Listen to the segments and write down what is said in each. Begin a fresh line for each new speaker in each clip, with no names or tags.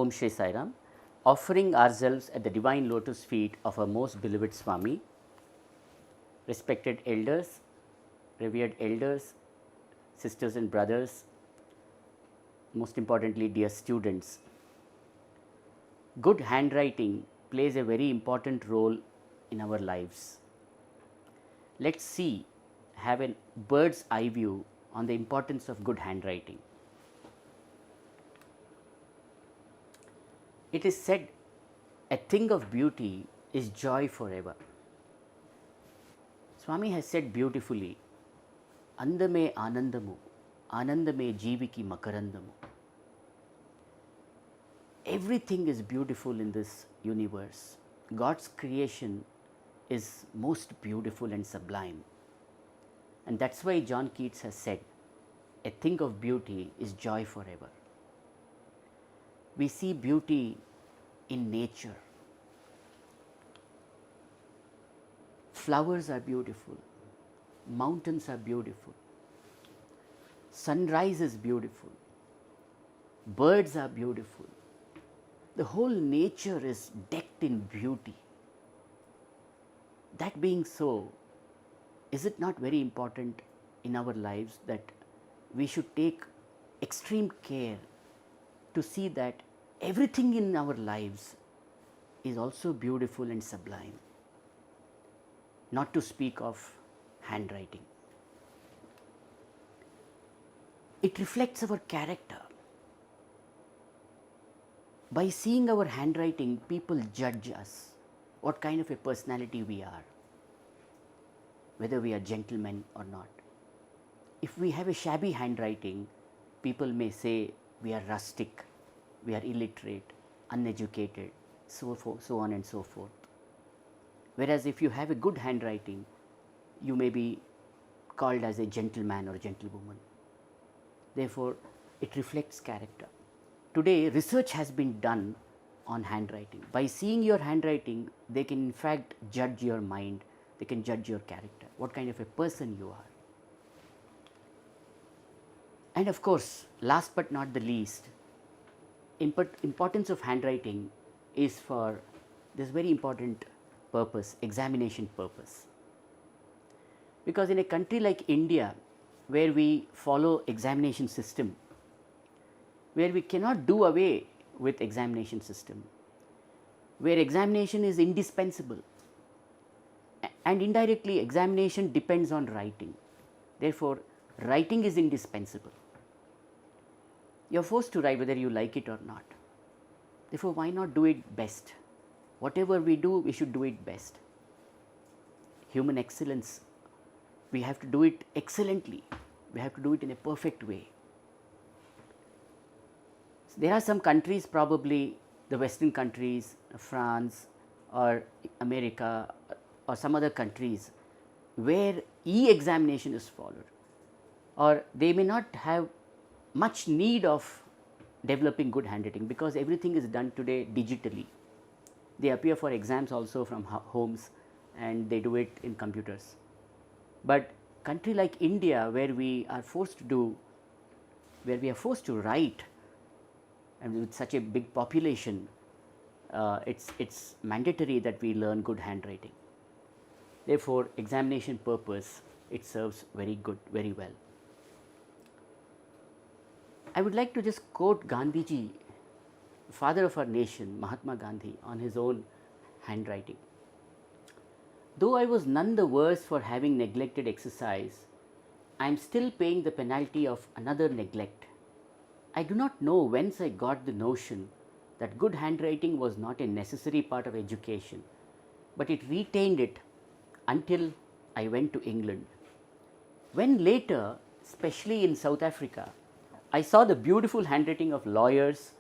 Om Shri Sai Ram, offering ourselves at the divine lotus feet of our most beloved Swami, respected elders, revered elders, sisters and brothers, most importantly dear students. Good handwriting plays a very important role in our lives. Let's see, have a bird's eye view on the importance of good handwriting. It is said, a thing of beauty is joy forever. Swami has said beautifully, Andame Anandamu, Anandame Jiviki Makarandamu. Everything is beautiful in this universe. God's creation is most beautiful and sublime. And that's why John Keats has said, a thing of beauty is joy forever. We see beauty in nature. Flowers are beautiful, mountains are beautiful, sunrise is beautiful, birds are beautiful. The whole nature is decked in beauty. That being so, is it not very important in our lives that we should take extreme care to see that everything in our lives is also beautiful and sublime, not to speak of handwriting. It reflects our character. By seeing our handwriting, people judge us, what kind of a personality we are, whether we are gentlemen or not. If we have a shabby handwriting, people may say we are rustic, we are illiterate, uneducated, so on and so forth. Whereas if you have a good handwriting, you may be called as a gentleman or gentlewoman. Therefore, it reflects character. Today, research has been done on handwriting. By seeing your handwriting, they can in fact judge your mind, they can judge your character, what kind of a person you are. And of course, last but not the least, importance of handwriting is for this very important purpose, examination purpose. Because in a country like India, where we follow examination system, where we cannot do away with examination system, where examination is indispensable, and indirectly examination depends on writing. Therefore, writing is indispensable. You are forced to write whether you like it or not. Therefore, why not do it best? Whatever we do, we should do it best. Human excellence, we have to do it excellently. We have to do it in a perfect way. There are some countries, probably the Western countries, France or America or some other countries, where e-examination is followed, or they may not have much need of developing good handwriting because everything is done today digitally. They appear for exams also from homes and they do it in computers. But country like India, where we are forced to write, and with such a big population, it's mandatory that we learn good handwriting. Therefore, examination purpose, it serves very well. I would like to just quote Gandhiji, father of our nation, Mahatma Gandhi, on his own handwriting. Though I was none the worse for having neglected exercise, I am still paying the penalty of another neglect. I do not know whence I got the notion that good handwriting was not a necessary part of education, but it retained it until I went to England. When later, especially in South Africa, I saw the beautiful handwriting of lawyers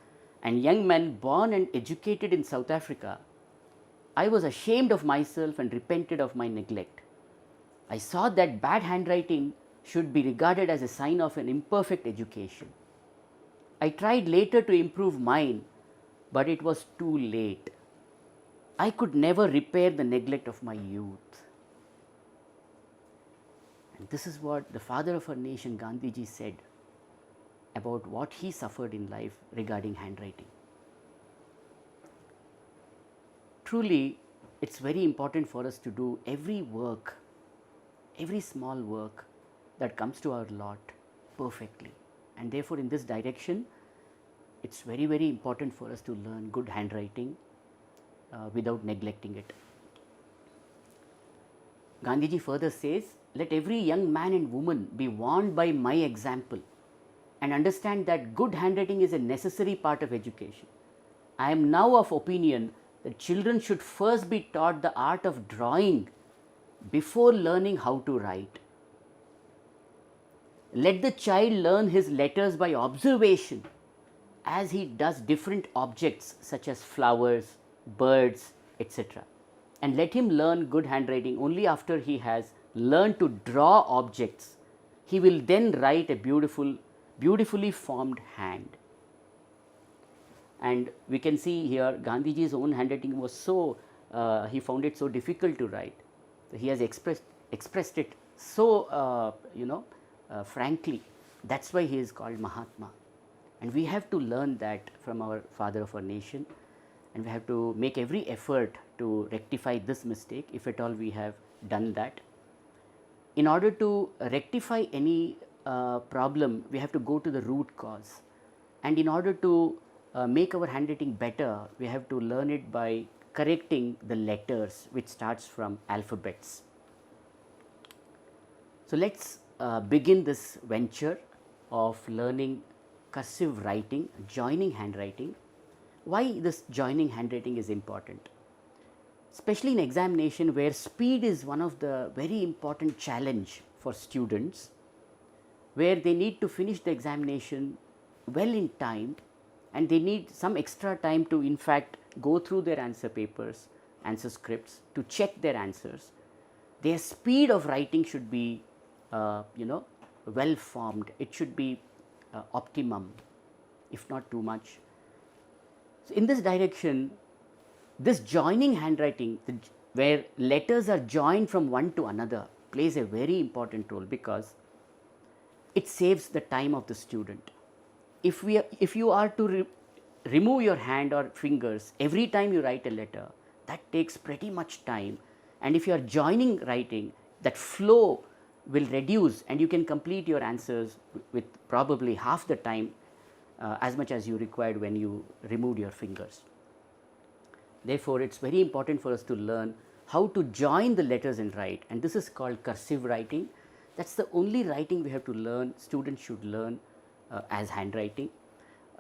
and young men born and educated in South Africa, I was ashamed of myself and repented of my neglect. I saw that bad handwriting should be regarded as a sign of an imperfect education. I tried later to improve mine, but it was too late. I could never repair the neglect of my youth. And this is what the father of our nation, Gandhiji, said about what he suffered in life regarding handwriting. truly it's very important for us to do every work, every small work that comes to our lot perfectly. And therefore, in this direction, it's very, very important for us to learn good handwriting without neglecting it. Gandhiji further says, let every young man and woman be warned by my example and understand that good handwriting is a necessary part of education. I am now of opinion that children should first be taught the art of drawing before learning how to write. Let the child learn his letters by observation as he does different objects such as flowers, birds, etc. And let him learn good handwriting only after he has learned to draw objects. He will then write a beautifully formed hand. And we can see here Gandhiji's own handwriting was so, he found it so difficult to write. So, he has expressed it so, frankly. That is why he is called Mahatma. And we have to learn that from our father of our nation, and we have to make every effort to rectify this mistake if at all we have done that. In order to rectify any problem, we have to go to the root cause, and in order to make our handwriting better, we have to learn it by correcting the letters which starts from alphabets. So, let us begin this venture of learning cursive writing, joining handwriting. Why this joining handwriting is important? Especially in examination where speed is one of the very important challenge for students, where they need to finish the examination well in time and they need some extra time to in fact go through their answer papers, answer scripts, to check their answers. Their speed of writing should be well formed, it should be optimum, if not too much. So, in this direction, this joining handwriting, where letters are joined from one to another, plays a very important role because it saves the time of the student. If you are to remove your hand or fingers every time you write a letter, that takes pretty much time, and if you are joining writing, that flow will reduce and you can complete your answers with probably half the time as much as you required when you removed your fingers. Therefore, it is very important for us to learn how to join the letters and write, and this is called cursive writing. That is the only writing we have to learn, students should learn as handwriting.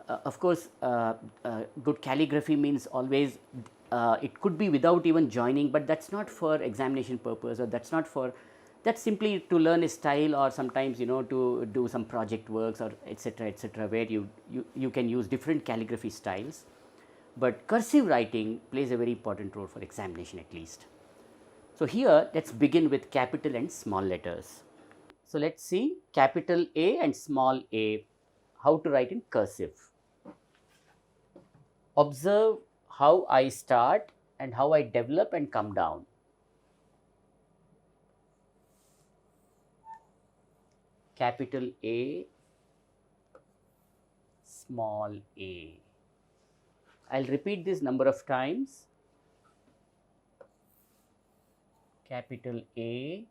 Of course, good calligraphy means always it could be without even joining, but that is not for examination purpose, or that is not for, that is simply to learn a style, or sometimes to do some project works or etc., where you can use different calligraphy styles. But cursive writing plays a very important role for examination at least. So, here let us begin with capital and small letters. So, let us see capital A and small a, how to write in cursive. Observe how I start and how I develop and come down. Capital A, small a. I will repeat this number of times. Capital A,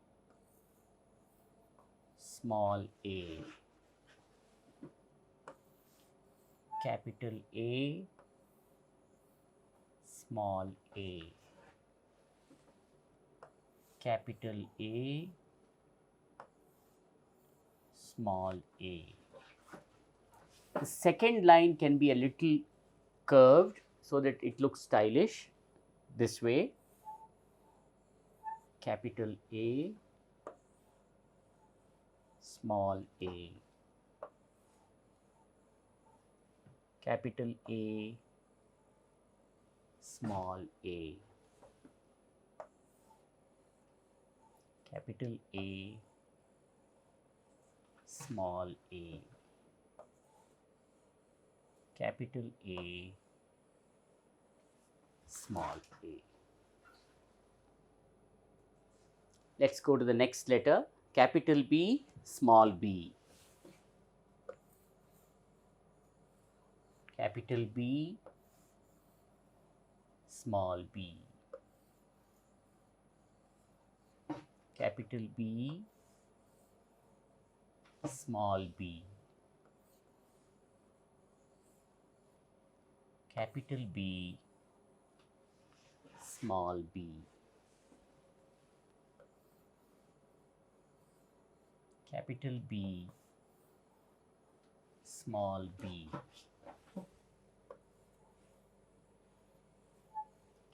small a. Capital A, small a. Capital A, small a. The second line can be a little curved so that it looks stylish, this way. Capital A, small a. Capital A, small a. Capital A, small a. Capital A, small a. Let us go to the next letter, capital B, small b. Capital B, small b. capital B, small b, capital B, small b, capital B, small b,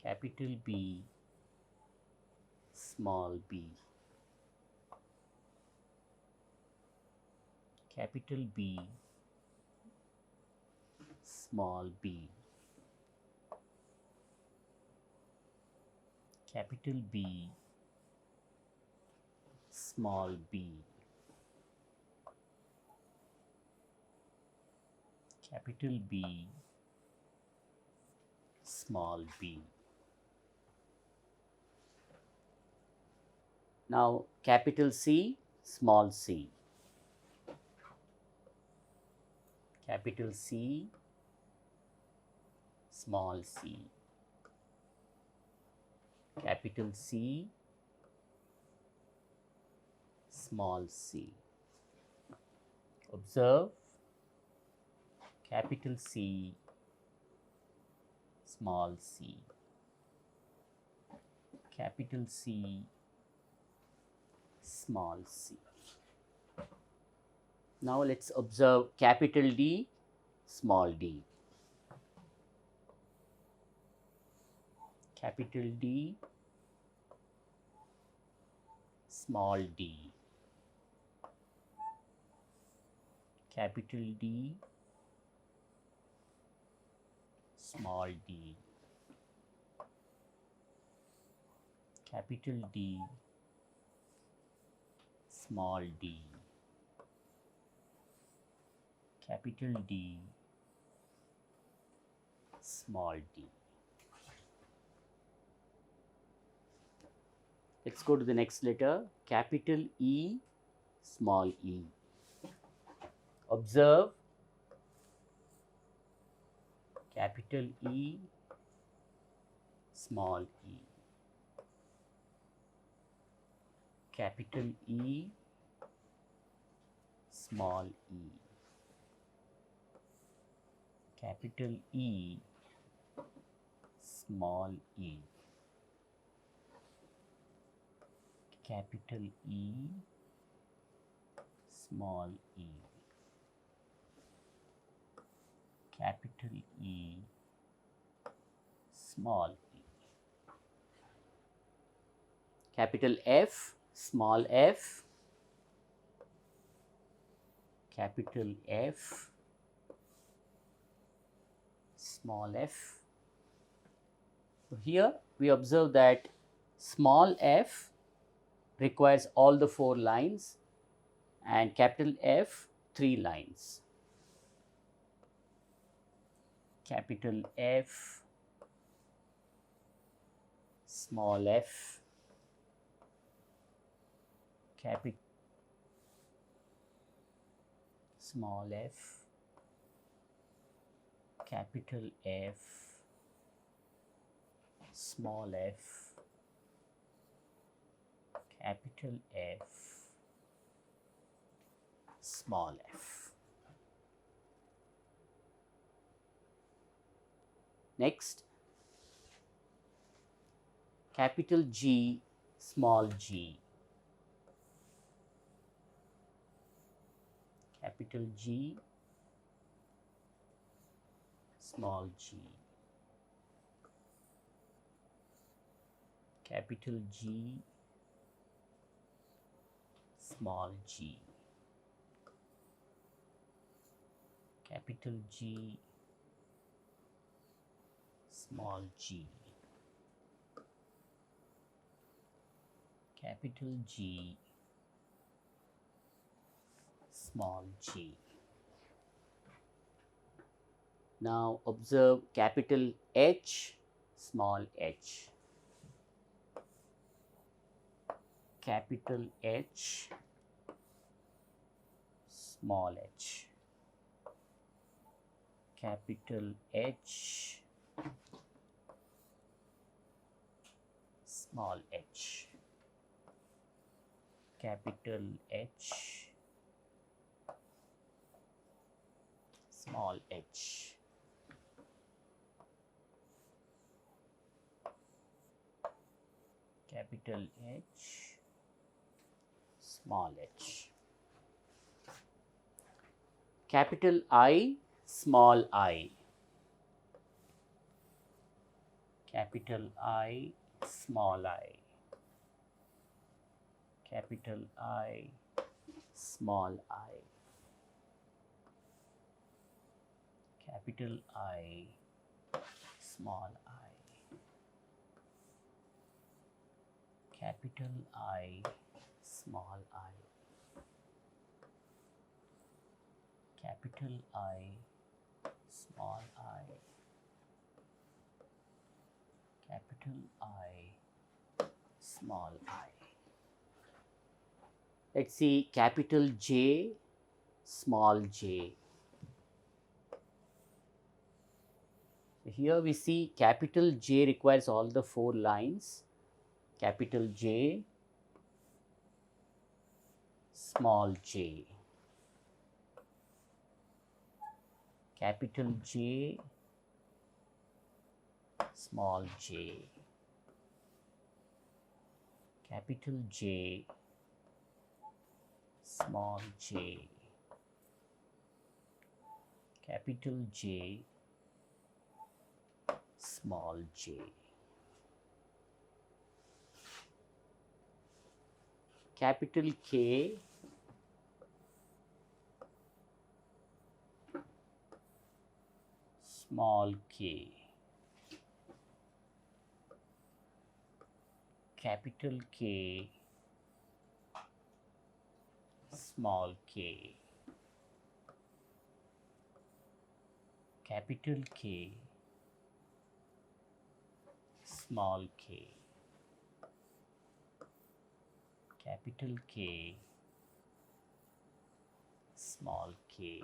capital B, small b, capital B, small b, capital B, small b, capital B, small b. Now capital C, small c, capital C, small c, capital C, small c. Observe, capital C, small c, capital C, small c. Now let's observe capital D, small d, capital D, small d, capital D, small d, capital D, small d, capital D, small d. Let's go to the next letter, capital E, small e. Observe, capital E, small e, capital E, small e, capital E, small e, capital E, small e, capital E, small e, capital F, small f, capital F, small f. So here we observe that small f requires all the 4 lines and capital F 3 lines. Capital F, small f, capital small f, capital F, small f, capital F, small f. Next, capital G, small g, capital G, small g, capital G, small g, capital G, small g, capital G, small g. Now observe capital H, small h, capital H, small h, capital H, small h, capital H, small h. Capital H, small h. Capital I, small I. Capital I, small I. Capital I, small I. Capital I, small I. Capital I, small I. Capital I, small I. Capital I, small I. Let's see capital J, small j. Here we see capital J requires all the 4 lines. Capital J, small j. Capital J, small j. Capital J, small j. Capital J, small j. Capital K, small k. Capital K, small k. Capital K, small k. Capital K, small k.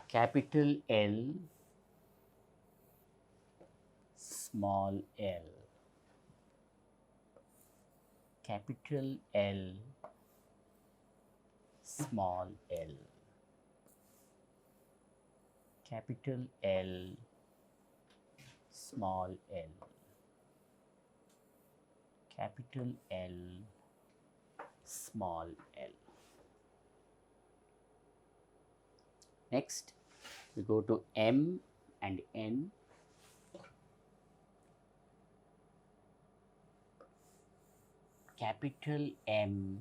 Capital L, small l. Capital L, small l. Capital L, small l. Capital L, small l. Next, we go to M and N. Capital M,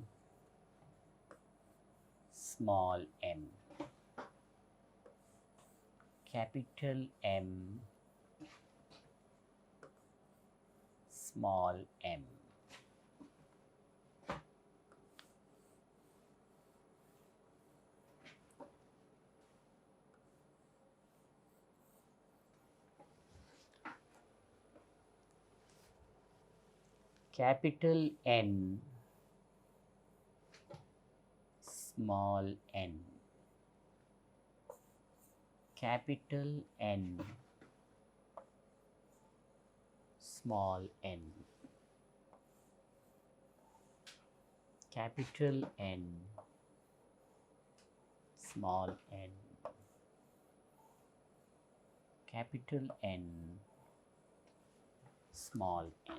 small m. Capital M, small m. Capital N, small n. Capital N, small n. Capital N, small n. Capital N, small n.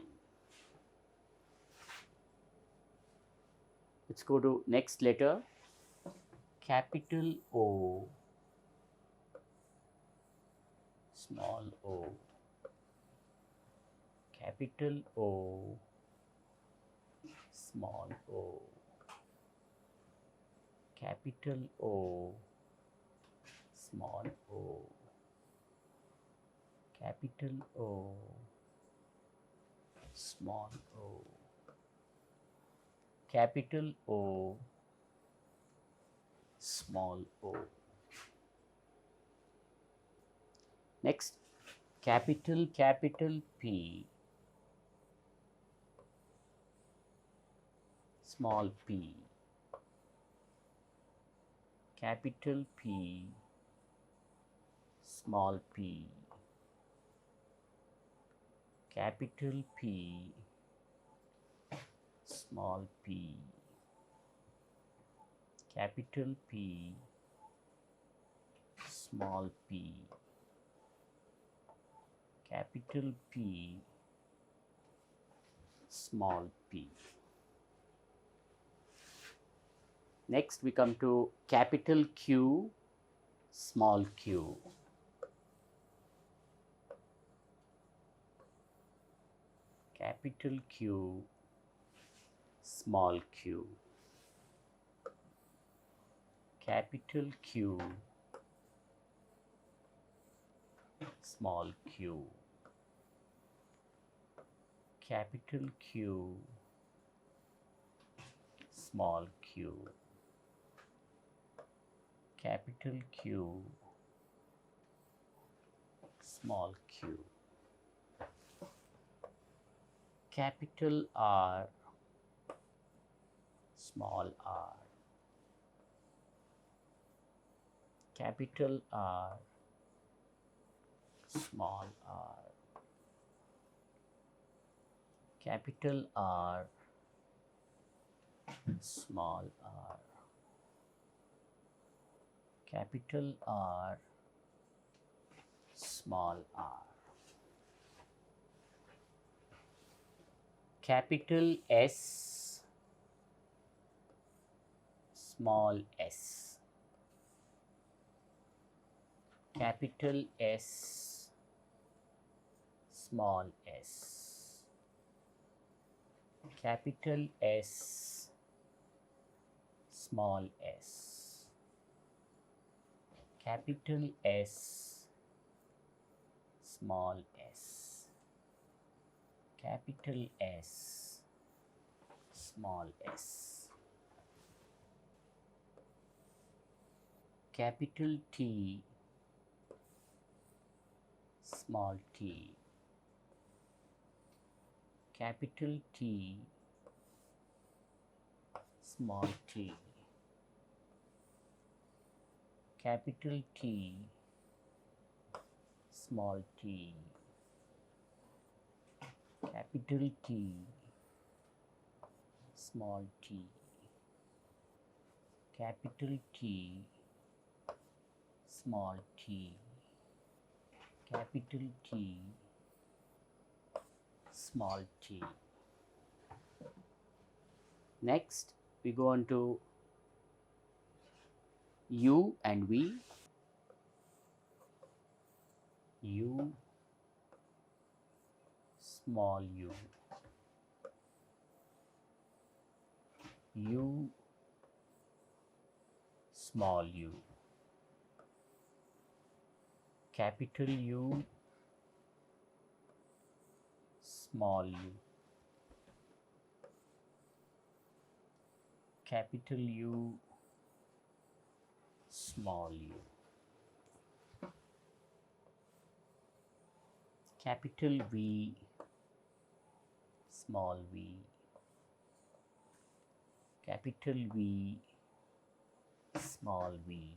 Let's go to next letter. Capital O, small o. Capital O, small o. Capital O, small o. Capital O, small o. Capital O, small o. Next, capital P, small p. Capital P, small p. Capital P, small p, capital P, small p, capital P, small p. Next we come to capital Q, small q. Capital Q, small q. Capital Q, small q. Capital Q, small q. Capital Q, small q. Capital R, small r. Capital R, small r. Capital R, small r. Capital R, small r. Capital S, small s. Capital S, small s. Capital S, small s. Capital S, small s. Capital S, small s. Capital T, small t. Capital T, small t. Capital T, small t. Capital T, small t. Capital T, small t. Capital T, small t. Next, we go on to U and V. U, small u. U, small u. Capital U, small u. Capital U, small u. Capital V, small v. Capital V, small v.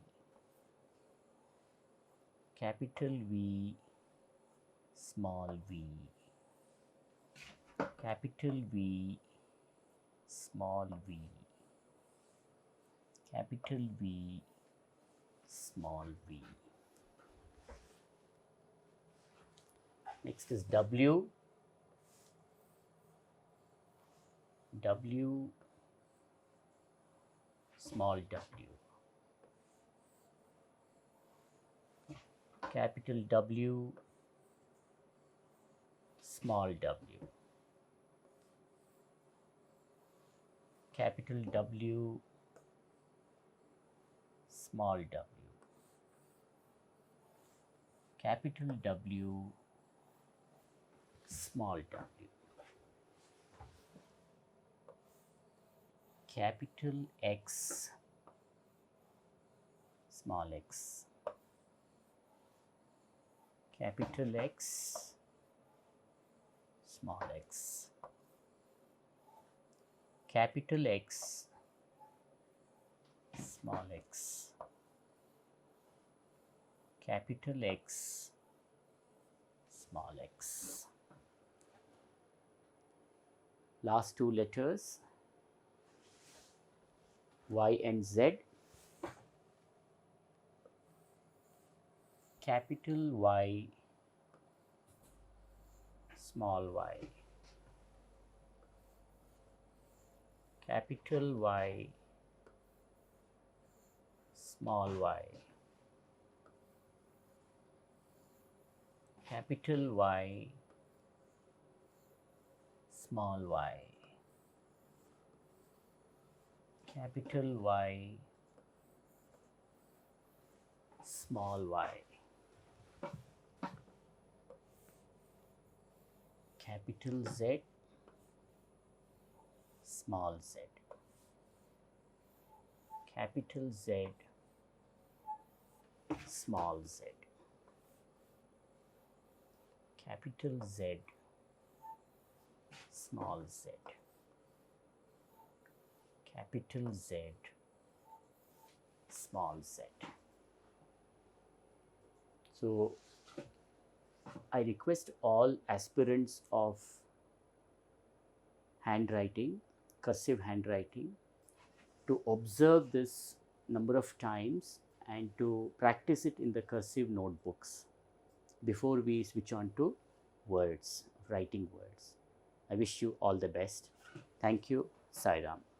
Capital V, small v. Capital V, small v. Capital V, small v. Next is W. W, small w. Capital W, small w. Capital W, small w. Capital W, small w. Capital X, small x. Capital X, small x. Capital X, small x. Capital X, small x. Last two letters, Y and Z, capital Y, small y, capital Y, small y, capital Y, small y, capital Y, small y, capital Z, small z, capital Z, small z, capital Z, small z, capital Z, small z. So, I request all aspirants of handwriting, cursive handwriting, to observe this number of times and to practice it in the cursive notebooks before we switch on to words, writing words. I wish you all the best. Thank you. Sai Ram.